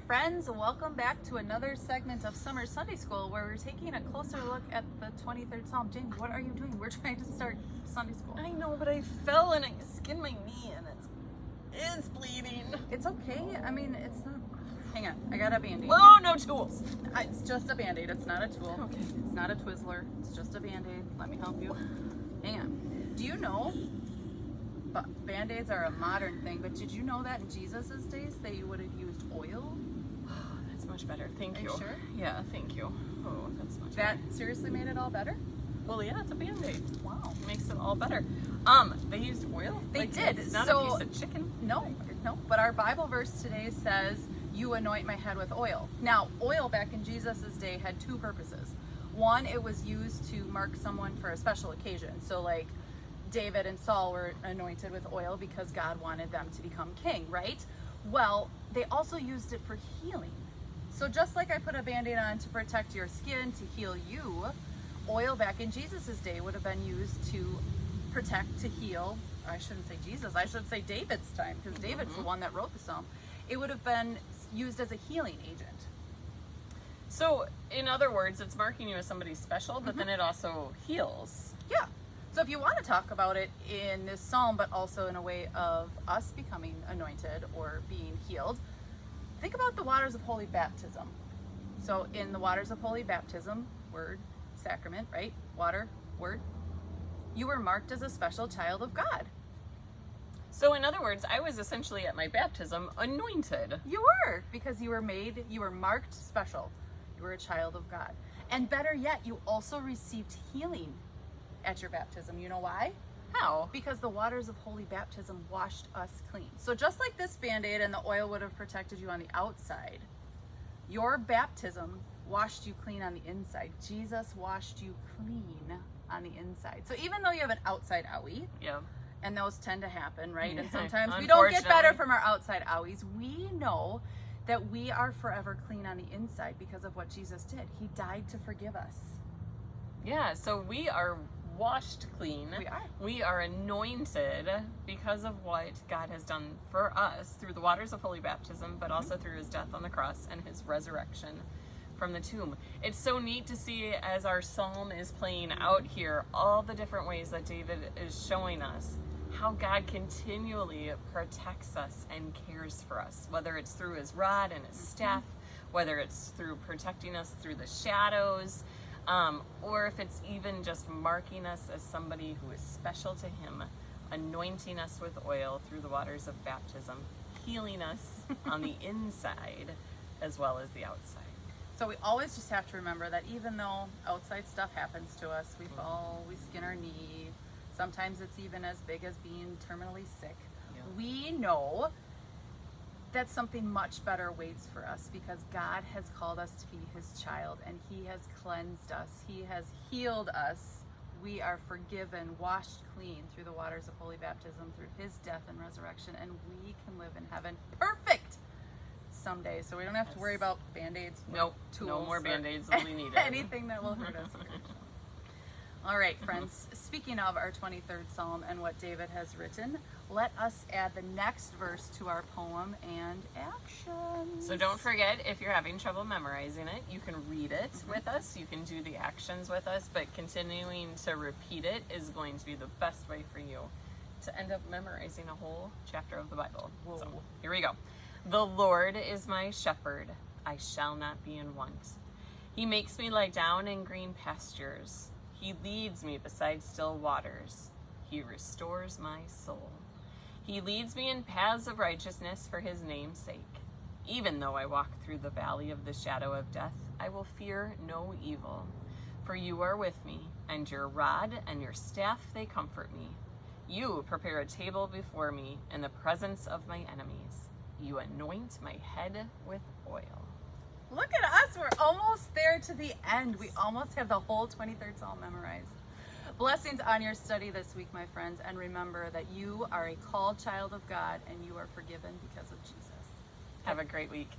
friends, welcome back to another segment of Summer Sunday School where we're taking a closer look at the 23rd Psalm. Jamie, what are you doing? We're trying to start Sunday School. I know, but I fell and I skinned my knee and it's bleeding. It's okay. I mean, it's not... Hang on, I got a Band-Aid. Oh, no tools. It's just a Band-Aid. It's not a tool. Okay. It's not a Twizzler. It's just a Band-Aid. Let me help you. Hang on. Do you know... Band-Aids are a modern thing, but did you know that in Jesus' days they would have used oil? That's much better. Thank you. Are you sure? Yeah, thank you. Oh, that's much That better. seriously made it all better? Well, yeah, it's a Band-Aid. Wow. Makes it all better. They used oil? They Like, did. It's not So- a piece of chicken? No, but our Bible verse today says, you anoint my head with oil. Now, oil back in Jesus' day had two purposes. One, it was used to mark someone for a special occasion. So like David and Saul were anointed with oil because God wanted them to become king, right? Well, they also used it for healing. So just like I put a Band-Aid on to protect your skin, to heal you, oil back in Jesus' day would have been used to protect, to heal. I shouldn't say Jesus, I should say David's time, because David's the one that wrote the psalm. It would have been used as a healing agent. So, in other words, it's marking you as somebody special, but then it also heals. Yeah. So if you want to talk about it in this psalm, but also in a way of us becoming anointed or being healed, think about the waters of holy baptism. So in the waters of holy baptism, word, sacrament, right? Water, word. You were marked as a special child of God. So, in other words, I was essentially at my baptism anointed. You were, because you were marked special. You were a child of God. And better yet, you also received healing at your baptism. You know why? How? Because the waters of holy baptism washed us clean. So just like this Band-Aid and the oil would have protected you on the outside, your baptism washed you clean on the inside. Jesus washed you clean on the inside. So even though you have an outside owie, Yeah. and those tend to happen, right? And Yeah, sometimes we don't get better unfortunately. from our outside owies. We know that we are forever clean on the inside because of what Jesus did. He died to forgive us. Yeah, so we are washed clean. We are. We are anointed because of what God has done for us through the waters of holy baptism, but also through his death on the cross and his resurrection from the tomb. It's so neat to see as our psalm is playing out here, all the different ways that David is showing us how God continually protects us and cares for us, whether it's through his rod and his staff, whether it's through protecting us through the shadows, or if it's even just marking us as somebody who is special to him, anointing us with oil through the waters of baptism, healing us on the inside as well as the outside. So we always just have to remember that even though outside stuff happens to us, we fall, we skin our knee, sometimes it's even as big as being terminally sick. Yeah. We know that something much better waits for us because God has called us to be his child and he has cleansed us. He has healed us. We are forgiven, washed clean through the waters of holy baptism, through his death and resurrection, and we can live in heaven perfect someday. So we don't have to worry about Band-Aids. Nope, tools, no more or Band-Aids will be needed. anything that will hurt us spiritually. All right, friends, speaking of our 23rd Psalm and what David has written, let us add the next verse to our poem and actions. So don't forget, if you're having trouble memorizing it, you can read it with us, you can do the actions with us, but continuing to repeat it is going to be the best way for you to end up memorizing a whole chapter of the Bible. Whoa. So here we go. The Lord is my shepherd, I shall not be in want. He makes me lie down in green pastures. He leads me beside still waters. He restores my soul. He leads me in paths of righteousness for his name's sake. Even though I walk through the valley of the shadow of death, I will fear no evil. For you are with me, and your rod and your staff, they comfort me. You prepare a table before me in the presence of my enemies. You anoint my head with oil. Look at us. We're almost there to the end. We almost have the whole 23rd Psalm memorized. Blessings on your study this week, my friends. And remember that you are a called child of God and you are forgiven because of Jesus. Have a great week.